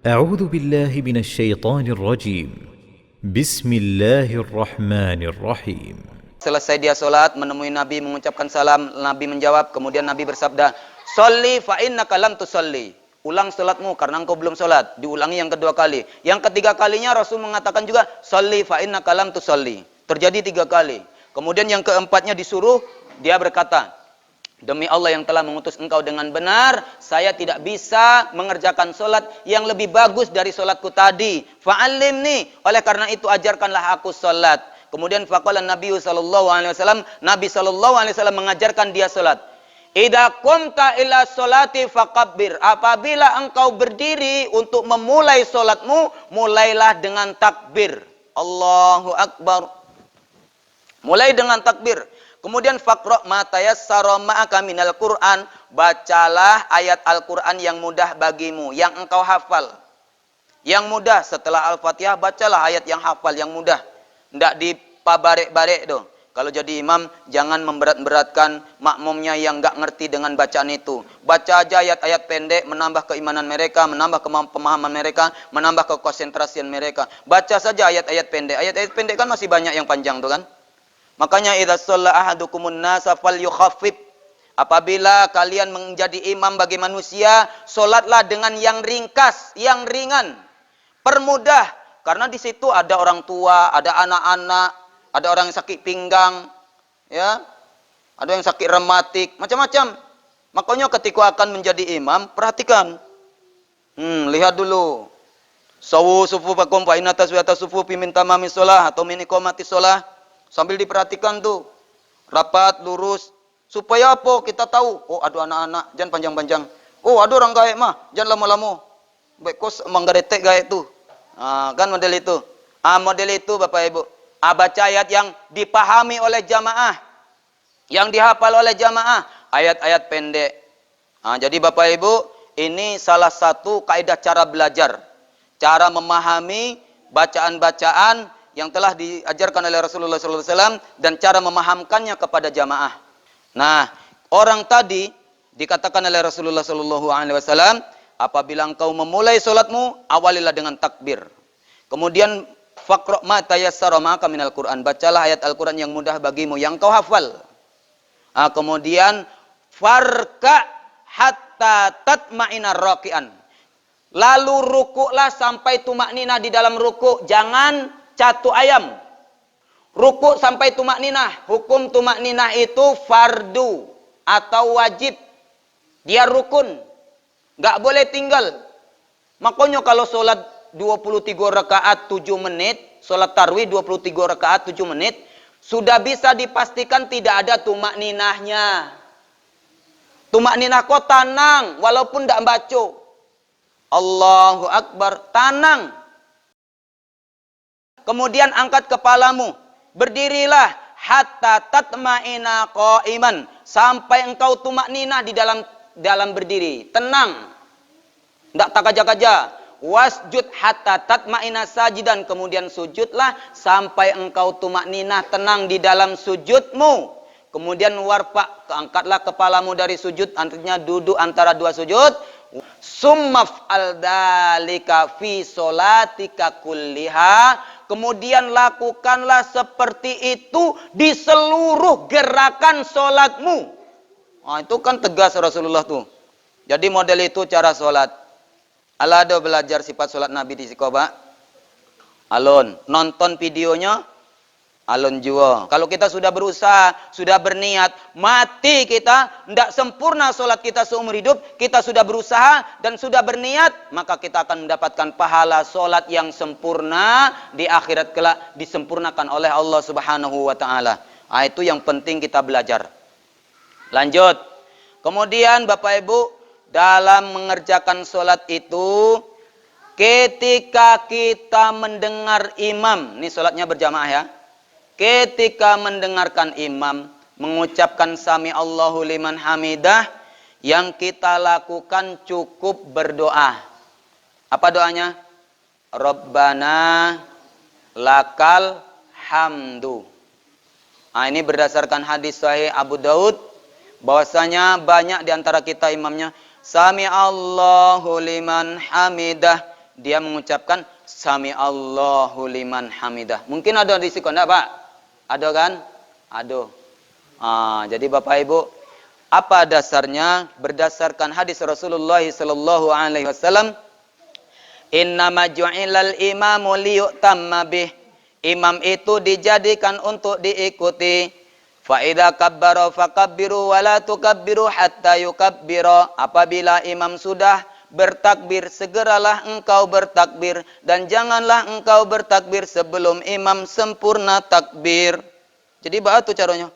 أعوذ بالله من الشيطان الرجيم. بسم الله الرحمن الرحيم. Selesai dia sholat, menemui Nabi, mengucapkan salam. Nabi menjawab, kemudian Nabi bersabda, "Sholli fa innaka lam tusolli." Ulang sholatmu karena engkau belum sholat. Diulangi yang kedua kali. Yang ketiga kalinya Rasul mengatakan juga, "Sholli fa innaka lam tusolli." Terjadi 3 kali. Kemudian yang keempatnya disuruh, dia berkata, "Demi Allah yang telah mengutus engkau dengan benar, saya tidak bisa mengerjakan solat yang lebih bagus dari solatku tadi. Fa'allimni, oleh karena itu ajarkanlah aku solat." Kemudian faqala Nabi sallallahu alaihi wasallam, Nabi sallallahu alaihi wasallam mengajarkan dia solat. "Idza qumta ila solati fakabbir." Apabila engkau berdiri untuk memulai solatmu, mulailah dengan takbir. Allahu Akbar. Mulai dengan takbir. Kemudian faqra' ma tayassara ma'aka minal Qur'an, bacalah ayat Al-Qur'an yang mudah bagimu, yang engkau hafal. Yang mudah, setelah Al-Fatihah bacalah ayat yang hafal, yang mudah. Tidak dipabarek-barek tuh. Kalau jadi imam, jangan memberat-beratkan makmumnya yang enggak ngerti dengan bacaan itu. Baca aja ayat-ayat pendek, menambah keimanan mereka, menambah pemahaman mereka, menambah kekonsentrasian mereka. Baca saja ayat-ayat pendek. Ayat-ayat pendek kan masih banyak yang panjang tuh kan. Makanya idza shalla ahadukumun nasa falyukhaffif. Apabila kalian menjadi imam bagi manusia, solatlah dengan yang ringkas, yang ringan. Permudah, karena di situ ada orang tua, ada anak-anak, ada orang yang sakit pinggang, ya. Ada yang sakit rematik, macam-macam. Makanya ketika akan menjadi imam, perhatikan. Lihat dulu. Sawu sufufakum fa inna taswiyata sufufi min tamamis shalah atau min iqamatis shalah. Sambil diperhatikan tuh, rapat, lurus, supaya apa? Kita tahu, oh ada anak-anak, jangan panjang-panjang. Oh ada orang gaek mah, jangan lama-lama. Baik kos manggaretek gaek tuh. Kan model itu. Model itu Bapak Ibu. Baca ayat yang dipahami oleh jamaah, yang dihafal oleh jamaah, ayat-ayat pendek. Jadi Bapak Ibu, ini salah satu kaidah cara belajar, cara memahami bacaan-bacaan yang telah diajarkan oleh Rasulullah SAW dan cara memahamkannya kepada jamaah. Nah, orang tadi dikatakan oleh Rasulullah SAW, apabila engkau memulai solatmu, awalilah dengan takbir. Kemudian faqra' ma tayassara ma'aka minal Qur'an, bacalah ayat Al-Qur'an yang mudah bagimu, yang kau hafal. Kemudian farka hatta tatma'ina raki'an. Lalu rukuklah sampai tumakninah di dalam rukuk, jangan catu ayam. Rukuk sampai tumakninah. Hukum tumakninah itu fardu atau wajib. Dia rukun. Enggak boleh tinggal. Makanya kalau sholat 23 rakaat 7 menit, sholat tarwih 23 rakaat 7 menit, sudah bisa dipastikan tidak ada tumakninahnya. Tumakninah kok tenang walaupun enggak baca. Allahu Akbar, tenang. Kemudian angkat kepalamu, berdirilah hatta tatma'ina qa'iman, sampai engkau tumakninah di dalam berdiri, tenang, tidak takaja-kaja. Wasjud hatta tatma'ina sajidan, kemudian sujudlah sampai engkau tumakninah, tenang di dalam sujudmu. Kemudian warfa, angkatlah kepalamu dari sujud, artinya duduk antara dua sujud. Summaf al-dalika fi solatika kulliha, kemudian lakukanlah seperti itu di seluruh gerakan solatmu. Itu kan tegas Rasulullah tuh. Jadi model itu cara solat. Alado belajar sifat solat Nabi di Sikoba. Alon nonton videonya, alon jua. Kalau kita sudah berusaha, sudah berniat, mati kita, tidak sempurna solat kita seumur hidup, kita sudah berusaha dan sudah berniat, maka kita akan mendapatkan pahala solat yang sempurna di akhirat kelak, disempurnakan oleh Allah Subhanahu wa Ta'ala. Itu yang penting kita belajar. Lanjut. Kemudian Bapak Ibu, dalam mengerjakan solat itu, ketika kita mendengar imam, ini solatnya berjamaah ya. Ketika mendengarkan imam mengucapkan sami Allahu liman hamidah, yang kita lakukan cukup berdoa. Apa doanya? Rabbana lakal hamdu. Ini berdasarkan hadis sahih Abu Daud, bahwasanya banyak di antara kita imamnya sami Allahu liman hamidah, dia mengucapkan sami Allahu liman hamidah. Mungkin ada risiko enggak, Pak? Ada kan? Ada. Jadi Bapak Ibu, apa dasarnya? Berdasarkan hadis Rasulullah sallallahu alaihi wasallam, innama ju'ilal imamu liyu'tamma bih. Imam itu dijadikan untuk diikuti. Fa idza kabbara fakabbiru wa la tukabbiru hatta yukabbira. Apabila imam sudah bertakbir, segeralah engkau bertakbir, dan janganlah engkau bertakbir sebelum imam sempurna takbir. Jadi bagaimana caranya?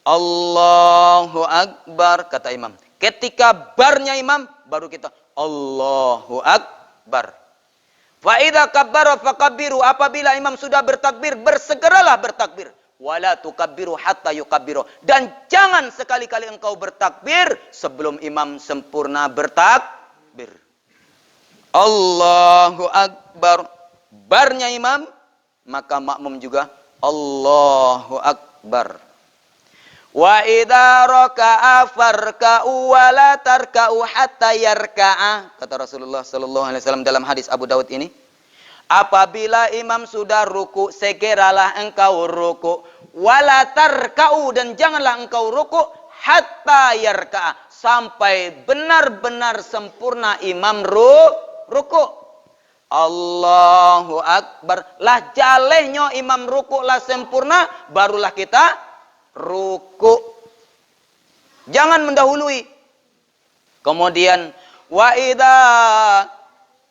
Allahu Akbar, kata imam. Ketika barnya imam, baru kita Allahu Akbar. Fa idza kabbara fakabbiru. Apabila imam sudah bertakbir, bersegeralah bertakbir. Wala tukabbiru hatta yukabbiru. Dan jangan sekali-kali engkau bertakbir sebelum imam sempurna bertakbir. Allahu Akbar. Barnya imam, maka makmum juga Allahu Akbar. Wa idza raka'a farka'u wa la tarka'u hatta yarka'a. Kata Rasulullah sallallahu alaihi wasallam dalam hadis Abu Dawud ini, apabila imam sudah ruku, segeralah engkau ruku. Wa la tarka'u, dan janganlah engkau ruku hatta yarka'a, sampai benar-benar sempurna imam ruku. Allahu Akbar. Lah jalehnya imam ruku lah sempurna, barulah kita ruku. Jangan mendahului. Kemudian wa idza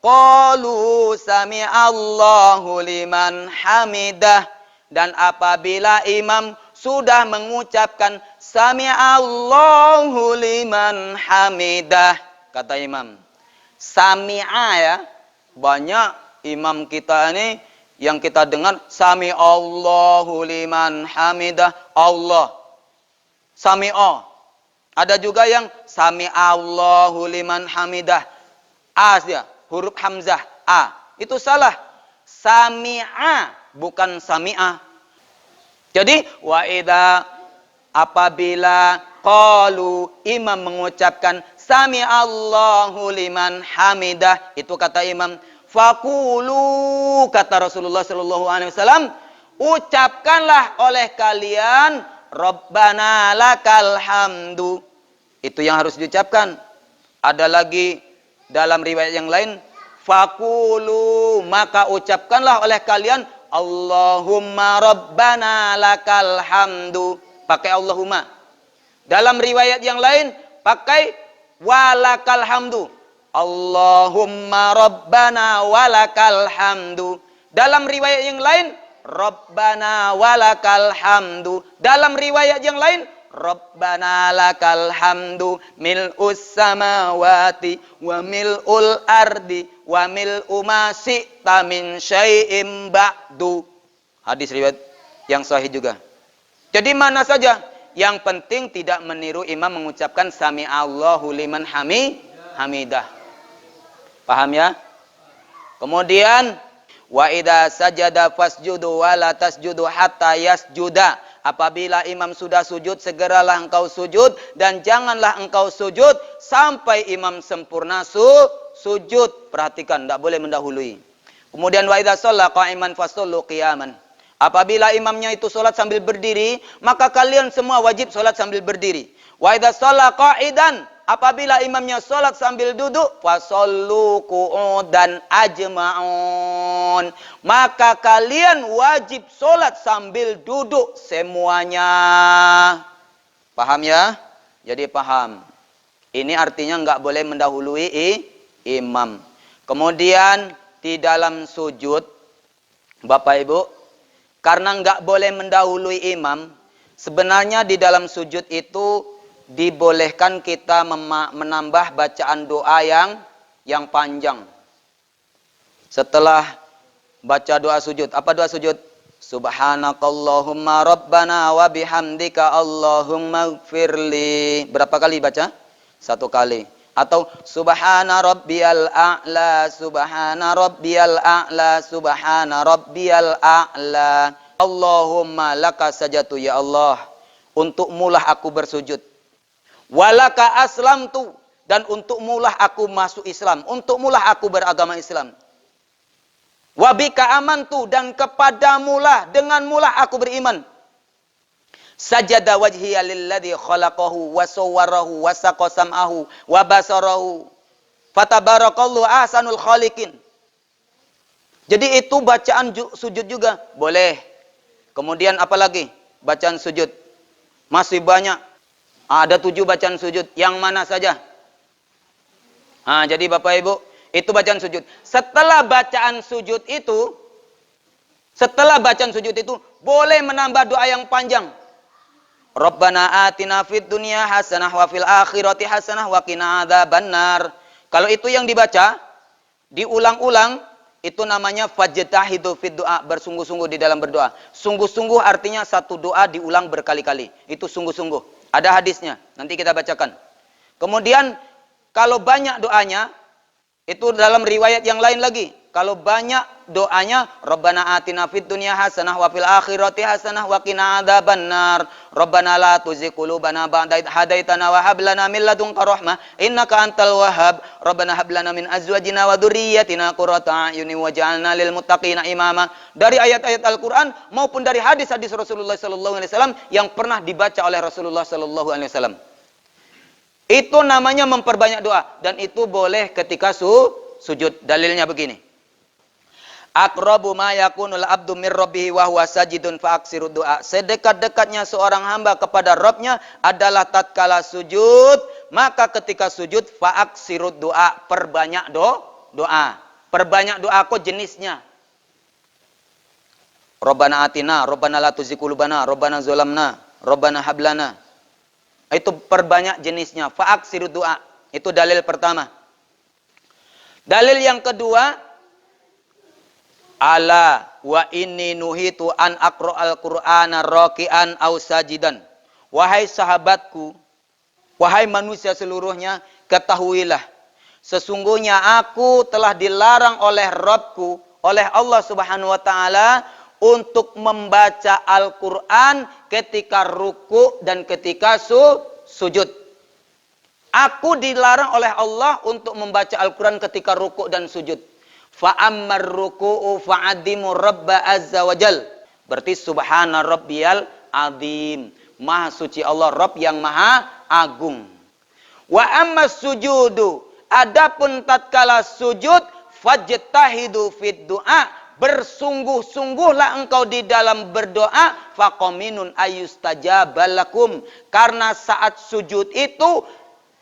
qalu sami'allahu liman hamidah, dan apabila imam sudah mengucapkan sami'allahu liman hamidah, kata imam. Sami'a ya, banyak imam kita ini yang kita dengar sami Allahu liman hamidah, Allah. Sami'a. Ada juga yang sami Allahu liman hamidah. Dia, huruf hamzah A. Itu salah. Sami'a, bukan sami'a. Jadi wa idza, apabila qalu, imam mengucapkan sami Allahu liman hamidah, itu kata imam, fakulu, kata Rasulullah sallallahu alaihi wasallam, ucapkanlah oleh kalian Rabbana lakal hamdu. Itu yang harus diucapkan. Ada lagi dalam riwayat yang lain, fakulu, maka ucapkanlah oleh kalian Allahumma Rabbana lakal hamdu. Pakai Allahumma. Dalam riwayat yang lain pakai walakal hamdu. Allahumma Rabbana walakal hamdu. Dalam riwayat yang lain, Rabbana walakal hamdu. Dalam riwayat yang lain, Rabbana lakal hamdu mil'us samawati wa mil'ul ardi wa mil'u ma syi'ta min syai'im ba'du. Hadis riwayat yang sahih juga. Jadi mana saja, yang penting tidak meniru imam mengucapkan sami Allahu liman hamidah. Paham ya? Kemudian wa idza sajada fasjudu wa la tasjudu hatta yasjuda. Apabila imam sudah sujud, segeralah engkau sujud, dan janganlah engkau sujud sampai imam sempurna sujud. Perhatikan, tidak boleh mendahului. Kemudian wa idza shalla qa'iman fasallu qiyaman. Apabila imamnya itu salat sambil berdiri, maka kalian semua wajib salat sambil berdiri. Wa idza shalla qa'idan, apabila imamnya salat sambil duduk, fasallu qu'udan ajma'un, maka kalian wajib salat sambil duduk semuanya. Paham ya? Jadi paham. Ini artinya enggak boleh mendahului imam. Kemudian di dalam sujud, Bapak Ibu, karena enggak boleh mendahului imam, sebenarnya di dalam sujud itu dibolehkan kita menambah bacaan doa yang panjang. Setelah baca doa sujud, apa doa sujud? Subhanakallahumma rabbana wa bihamdika Allahumma gfirli. Berapa kali baca? 1 kali. Atau subhana rabbiyal a'la, subhana rabbiyal a'la, subhana rabbiyal a'la. Allahumma laka sajatu, ya Allah, untukmulah aku bersujud. Walaka aslamtu, dan untukmulah aku masuk Islam, untukmulah aku beragama Islam. Wa bika amantu, dan kepadamulah, denganmulah aku beriman. Sajada wajhiya lilladzi khalaqahu wa sawwarahu wa saqa sam'ahu wa basarahu. Fatabarakallahu ahsanul khaliqin. Jadi itu bacaan sujud juga boleh. Kemudian apa lagi? Bacaan sujud. Masih banyak. Ada 7 bacaan sujud. Yang mana saja? Jadi Bapak Ibu, itu bacaan sujud. Setelah bacaan sujud itu, boleh menambah doa yang panjang. Rabbana atina fid dunya hasanah wa fil akhirati hasanah wa qina adzabannar. Kalau itu yang dibaca, diulang-ulang, itu namanya fajtahidu fid du'a, bersungguh-sungguh di dalam berdoa. Sungguh-sungguh artinya satu doa diulang berkali-kali. Itu sungguh-sungguh. Ada hadisnya, nanti kita bacakan. Kemudian kalau banyak doanya, itu dalam riwayat yang lain lagi. Kalau banyak doanya, Rabbana atina fid dunya hasanah wa fil akhirati hasanah wa qina adzabannar. Rabbana la tuzigh qulubana ba'da idh hadaitana wa hab lana min ladunka rahmah innaka antal wahhab. Rabbana hab lana min azwajina wa dzurriyyatina qurrata a'yunin waj'alna lil muttaqina imama. Dari ayat-ayat Al-Qur'an maupun dari hadis-hadis Rasulullah sallallahu alaihi wasallam yang pernah dibaca oleh Rasulullah sallallahu alaihi wasallam. Itu namanya memperbanyak doa, dan itu boleh ketika sujud. Dalilnya begini. Aqrabu ma yakunul abdu mir rabbih wa huwa sajidun fa aksiru doa. Sedekat-dekatnya seorang hamba kepada Rabbnya adalah tatkala sujud, maka ketika sujud fa aksiru doa, perbanyak doa. Perbanyak doa kok jenisnya. Rabbana atina, Rabbana la tuzigh qulubana, Rabbana zalamna, Rabbana hab lana. Itu perbanyak jenisnya. Fa aksiru doa. Itu dalil pertama. Dalil yang kedua, ala wa inni nuhitu an aqra'al qur'ana raki'an aw sajidan. Wahai sahabatku, wahai manusia seluruhnya, ketahuilah sesungguhnya aku telah dilarang oleh Rabbku, oleh Allah Subhanahu wa taala, untuk membaca Al-Qur'an ketika ruku dan ketika sujud. Aku dilarang oleh Allah untuk membaca Al-Qur'an ketika ruku dan sujud. Fa'ammar ruku'u fa'adimu rabba azza wa jal. Berarti subhana rabbiyal azim. Maha suci Allah, Rabb yang maha agung. Wa amma sujudu. Adapun tatkala sujud, fajtahidu fid du'a. Bersungguh-sungguhlah engkau di dalam berdoa. Faqaminun ayustajabalakum. Karena saat sujud itu,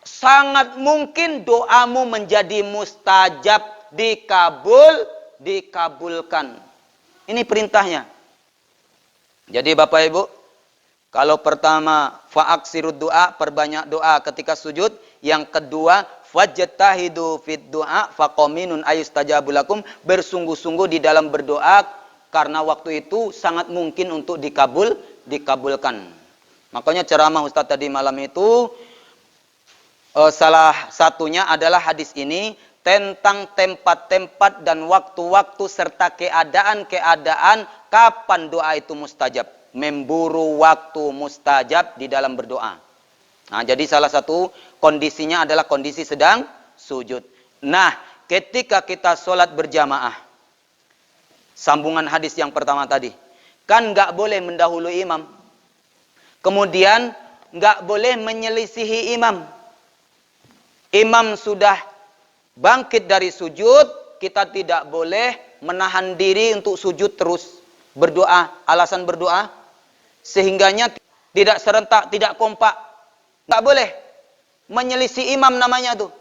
sangat mungkin doamu menjadi mustajab. Dikabulkan. Ini perintahnya. Jadi Bapak Ibu, kalau pertama fa'aksirud doa, perbanyak doa ketika sujud. Yang kedua, fajtahidu fid du'a faqaminun ayustajabulakum, bersungguh-sungguh di dalam berdoa karena waktu itu sangat mungkin untuk dikabulkan. Makanya ceramah Ustaz tadi malam itu salah satunya adalah hadis ini tentang tempat-tempat dan waktu-waktu serta keadaan-keadaan kapan doa itu mustajab. Memburu waktu mustajab di dalam berdoa. Nah, jadi salah satu kondisinya adalah kondisi sedang sujud. Nah, ketika kita sholat berjamaah, sambungan hadis yang pertama tadi, kan nggak boleh mendahului imam. Kemudian nggak boleh menyelisihi imam. Imam sudah bangkit dari sujud, kita tidak boleh menahan diri untuk sujud terus. Berdoa, alasan berdoa, sehingganya tidak serentak, tidak kompak. Nggak boleh. Menyelisih imam namanya tuh.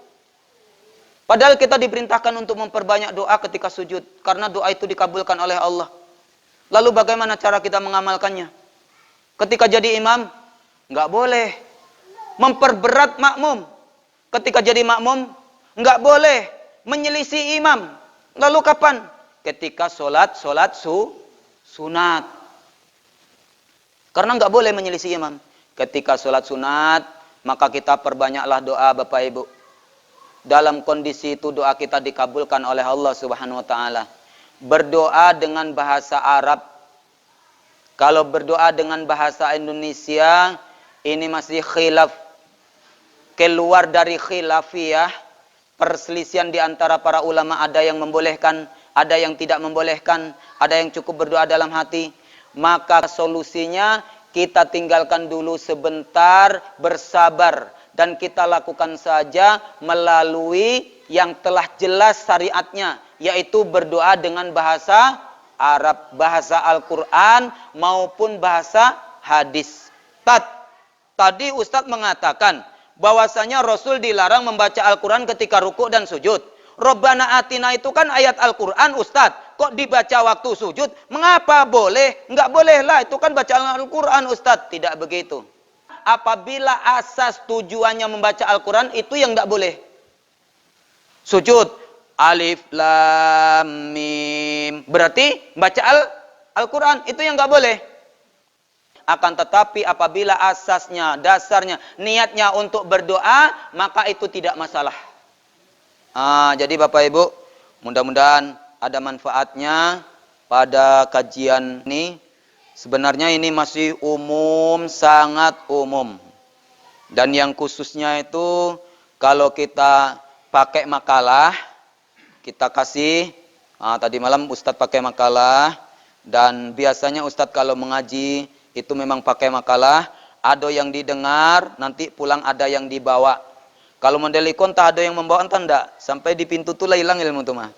Padahal kita diperintahkan untuk memperbanyak doa ketika sujud. Karena doa itu dikabulkan oleh Allah. Lalu bagaimana cara kita mengamalkannya? Ketika jadi imam, nggak boleh memperberat makmum. Ketika jadi makmum, nggak boleh menyelisih imam. Lalu kapan? Ketika sholat sunat. Karena nggak boleh menyelisih imam. Ketika sholat sunat, maka kita perbanyaklah doa Bapak Ibu. Dalam kondisi itu doa kita dikabulkan oleh Allah Subhanahu wa taala. Berdoa dengan bahasa Arab. Kalau berdoa dengan bahasa Indonesia, ini masih khilaf. Keluar dari khilafiyah, perselisihan di antara para ulama, ada yang membolehkan, ada yang tidak membolehkan, ada yang cukup berdoa dalam hati. Maka solusinya kita tinggalkan dulu sebentar, bersabar, dan kita lakukan saja melalui yang telah jelas syariatnya, yaitu berdoa dengan bahasa Arab, bahasa Al-Quran maupun bahasa hadis. Tadi Ustadz mengatakan bahwasanya Rasul dilarang membaca Al-Quran ketika rukuk dan sujud. Rabbana atina itu kan ayat Al-Quran, Ustadz. Kok dibaca waktu sujud? Mengapa boleh? Enggak boleh lah, itu kan bacaan Al-Quran, Ustadz. Tidak begitu. Apabila asas tujuannya membaca Al-Quran, itu yang enggak boleh. Sujud. Alif, lam, mim. Berarti baca Al-Quran, itu yang enggak boleh. Akan tetapi apabila asasnya, dasarnya, niatnya untuk berdoa, maka itu tidak masalah. Jadi Bapak Ibu, mudah-mudahan ada manfaatnya pada kajian ini. Sebenarnya ini masih umum, sangat umum. Dan yang khususnya itu, kalau kita pakai makalah, kita kasih, tadi malam Ustadz pakai makalah, dan biasanya Ustadz kalau mengaji, itu memang pakai makalah, ada yang didengar, nanti pulang ada yang dibawa. Kalau mendelikon tak ada yang membawa, entah enggak. Sampai di pintu tuh lah hilang ilmu tuh mah.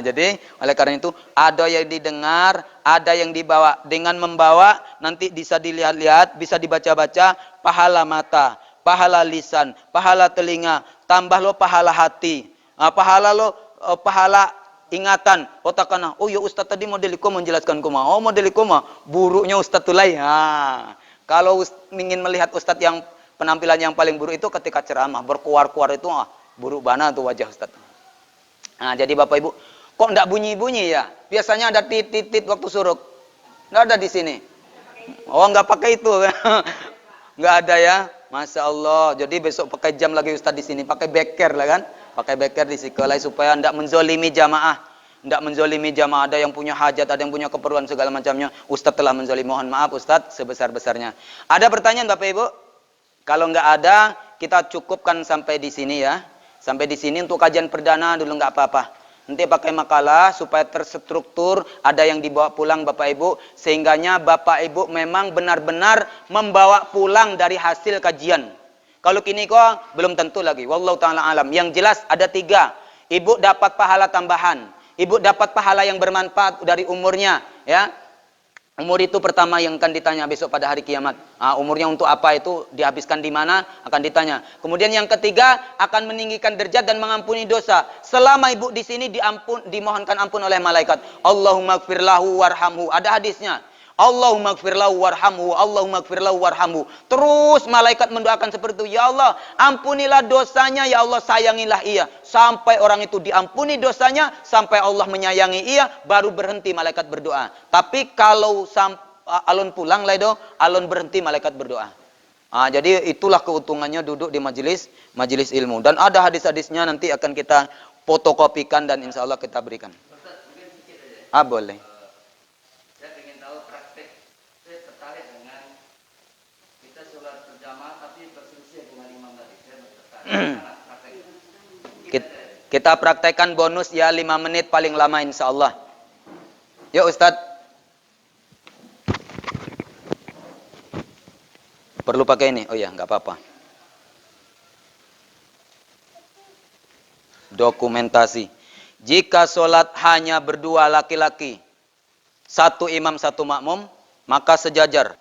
Jadi oleh karena itu ada yang didengar, ada yang dibawa. Dengan membawa nanti bisa dilihat-lihat, bisa dibaca-baca, pahala mata, pahala lisan, pahala telinga, tambah lo pahala hati, pahala ingatan. Otakana, oh ya Ustaz tadi modeliko menjelaskan kuma. Oh modeliko mah buruknya Ustaz tulai. Kalau ingin melihat Ustaz yang penampilan yang paling buruk itu ketika ceramah, berkuar-kuar itu buruk banget tuh wajah Ustaz. Jadi Bapak Ibu, kok enggak bunyi-bunyi ya? Biasanya ada titit-titit waktu suruk. Enggak ada di sini. Oh, enggak pakai itu. Enggak ada ya. Masya Allah. Jadi besok pakai jam lagi Ustaz di sini, pakai beker lah kan? Pakai beker di sekolah supaya enggak menzolimi jamaah. Enggak menzolimi jamaah, ada yang punya hajat, ada yang punya keperluan segala macamnya. Ustaz telah menzolimi. Mohon maaf Ustaz sebesar-besarnya. Ada pertanyaan Bapak Ibu? Kalau enggak ada, kita cukupkan sampai di sini ya. Sampai di sini untuk kajian perdana dulu enggak apa-apa. Nanti pakai makalah supaya terstruktur, ada yang dibawa pulang Bapak Ibu, sehingganya Bapak Ibu memang benar-benar membawa pulang dari hasil kajian. Kalau kini kok belum tentu lagi. Wallahu taala alam. Yang jelas ada 3. Ibu dapat pahala tambahan. Ibu dapat pahala yang bermanfaat dari umurnya, ya. Umur itu pertama yang akan ditanya besok pada hari kiamat. Umurnya untuk apa itu, dihabiskan di mana, akan ditanya. Kemudian yang ketiga, akan meninggikan derajat dan mengampuni dosa. Selama ibu di sini dimohonkan ampun oleh malaikat. Allahumma gfir lahu warhamhu. Ada hadisnya. Allahumma gfir lahu warhamhu, Allahumma gfir lahu warhamhu. Terus malaikat mendoakan seperti itu. Ya Allah, ampunilah dosanya, ya Allah sayangilah ia. Sampai orang itu diampuni dosanya, sampai Allah menyayangi ia, baru berhenti malaikat berdoa. Tapi kalau alun pulang lah itu, alun berhenti malaikat berdoa. Jadi itulah keuntungannya duduk di majelis ilmu. Dan ada hadis-hadisnya nanti akan kita fotokopikan dan insya Allah kita berikan. Boleh. Kita praktekkan bonus ya 5 menit paling lama insya Allah. Yuk Ustadz. Perlu pakai ini? Oh ya, nggak apa-apa. Dokumentasi. Jika sholat hanya berdua laki-laki, 1 imam 1 makmum, maka sejajar.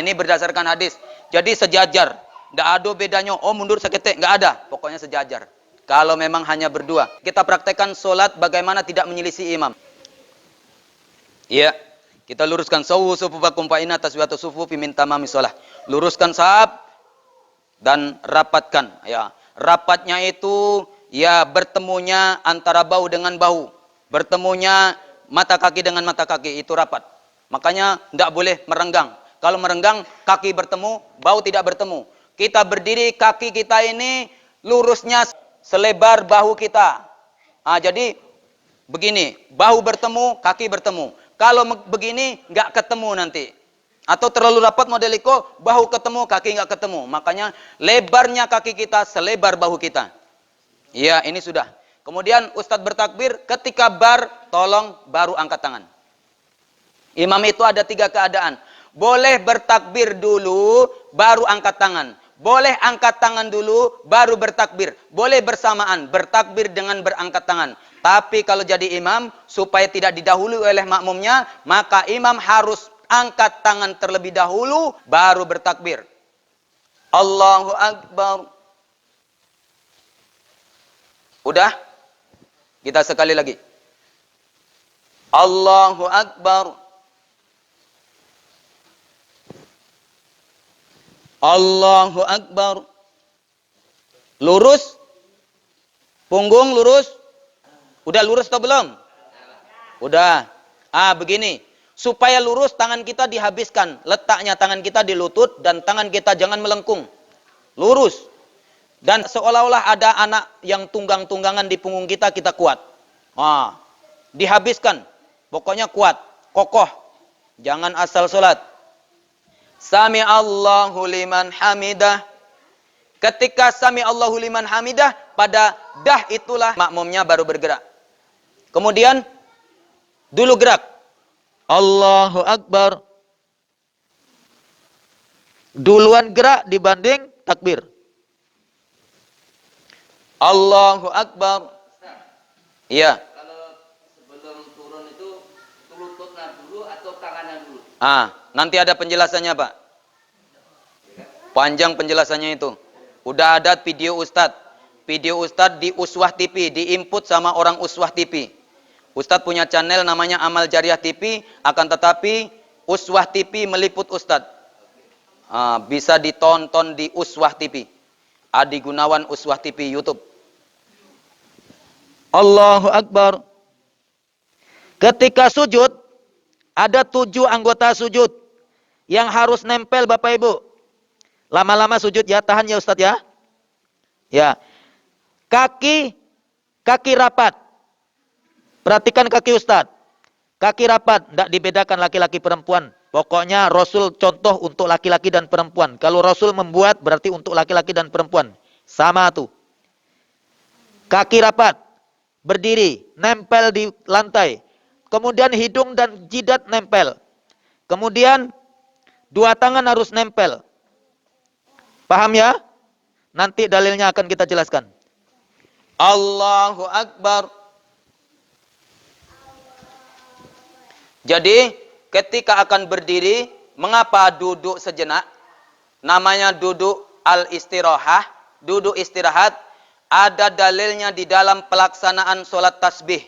Ini berdasarkan hadis. Jadi sejajar. Nggak ada bedanya. Oh mundur seketik. Nggak ada. Pokoknya sejajar. Kalau memang hanya berdua. Kita praktekkan sholat bagaimana tidak menyelisih imam. Iya. Kita luruskan. Sawu sufufakum fa'inna taswiyatu sufufi min tamami sholah. Luruskan sahab. Dan rapatkan. Ya. Rapatnya itu ya bertemunya antara bahu dengan bahu. Bertemunya mata kaki dengan mata kaki. Itu rapat. Makanya tidak boleh merenggang. Kalau merenggang, kaki bertemu, bahu tidak bertemu. Kita berdiri, kaki kita ini lurusnya selebar bahu kita. Jadi begini, bahu bertemu, kaki bertemu. Kalau begini, nggak ketemu nanti. Atau terlalu rapat modeliko, bahu ketemu, kaki nggak ketemu. Makanya lebarnya kaki kita selebar bahu kita. Ya, ini sudah. Kemudian Ustadz bertakbir, ketika tolong baru angkat tangan. Imam itu ada 3 keadaan. Boleh bertakbir dulu, baru angkat tangan. Boleh angkat tangan dulu, baru bertakbir. Boleh bersamaan, bertakbir dengan berangkat tangan. Tapi kalau jadi imam, supaya tidak didahului oleh makmumnya, maka imam harus angkat tangan terlebih dahulu, baru bertakbir. Allahu Akbar. Udah? Kita sekali lagi. Allahu Akbar. Allahu Akbar. Lurus. Punggung lurus. Udah lurus atau belum? Udah. Begini. Supaya lurus, tangan kita dihabiskan. Letaknya tangan kita di lutut dan tangan kita jangan melengkung. Lurus. Dan seolah-olah ada anak yang tunggang-tunggangan di punggung kita, kita kuat. Dihabiskan. Pokoknya kuat. Kokoh. Jangan asal sholat. Sami Allahu liman hamidah. Ketika sami Allahu liman hamidah, pada dah itulah makmumnya baru bergerak. Kemudian dulu gerak. Allahu Akbar. Duluan gerak dibanding takbir. Allahu Akbar. Iya. Kalau sebelum turun itu lututnya dulu atau tangannya dulu? Nanti ada penjelasannya, Pak. Panjang penjelasannya itu. Udah ada video Ustadz. Video Ustadz di Uswah TV, diinput sama orang Uswah TV. Ustadz punya channel namanya Amal Jariah TV, akan tetapi Uswah TV meliput Ustadz. Bisa ditonton di Uswah TV. Adi Gunawan Uswah TV YouTube. Allahu Akbar. Ketika sujud, ada 7 anggota sujud yang harus nempel Bapak Ibu. Lama-lama sujud ya, tahan ya Ustadz ya. Ya. Kaki rapat. Perhatikan kaki Ustadz. Kaki rapat, tidak dibedakan laki-laki perempuan. Pokoknya Rasul contoh untuk laki-laki dan perempuan. Kalau Rasul membuat berarti untuk laki-laki dan perempuan. Sama tuh. Kaki rapat. Berdiri, nempel di lantai. Kemudian hidung dan jidat nempel. Kemudian 2 tangan harus nempel. Paham ya? Nanti dalilnya akan kita jelaskan. Allahu Akbar. Jadi ketika akan berdiri, mengapa duduk sejenak? Namanya duduk al-istirahah, duduk istirahat. Ada dalilnya di dalam pelaksanaan sholat tasbih.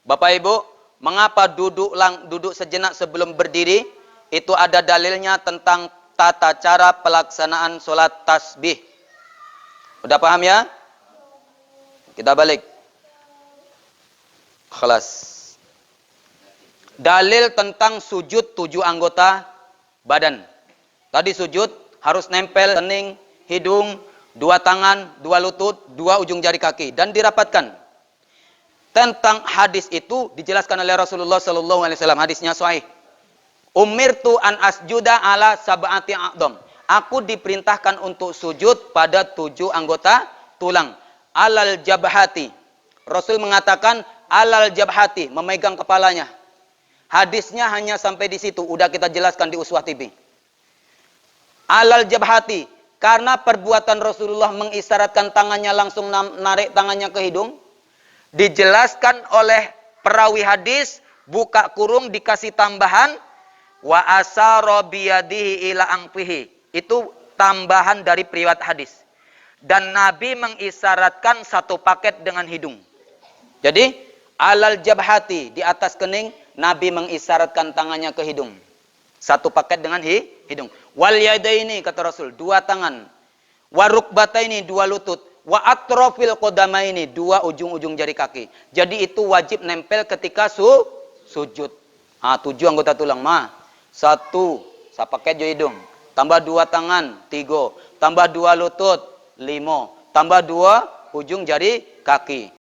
Bapak Ibu, mengapa duduk sejenak sebelum berdiri? Itu ada dalilnya tentang tata cara pelaksanaan sholat tasbih. Udah paham ya? Kita balik. Khalas. Dalil tentang sujud 7 anggota badan. Tadi sujud harus nempel kening, hidung, 2 tangan, 2 lutut, 2 ujung jari kaki dan dirapatkan. Tentang hadis itu dijelaskan oleh Rasulullah sallallahu alaihi wasallam, hadisnya sahih. Umirtu an asjuda ala sab'ati a'dham. Aku diperintahkan untuk sujud pada 7 anggota tulang. Alal jabhati. Rasul mengatakan alal jabhati, memegang kepalanya. Hadisnya hanya sampai di situ, udah kita jelaskan di Uswah TV. Alal jabhati, karena perbuatan Rasulullah mengisyaratkan tangannya langsung narik tangannya ke hidung, dijelaskan oleh perawi hadis, buka kurung dikasih tambahan, wa asara biyadihi ila anfihi. Itu tambahan dari periwayat hadis. Dan Nabi mengisyaratkan 1 paket dengan hidung. Jadi, alal jabhati, di atas kening, Nabi mengisyaratkan tangannya ke hidung. 1 paket dengan hidung. Wal yadaini, kata Rasul, 2 tangan. Wa rukbataini, 2 lutut. Wa atrofil qadamaini, 2 ujung-ujung jari kaki. Jadi itu wajib nempel ketika sujud. 7 anggota tulang. 1, paket jo hidung. Tambah 2 tangan, 3. Tambah 2 lutut, 5. Tambah 2 ujung jari kaki.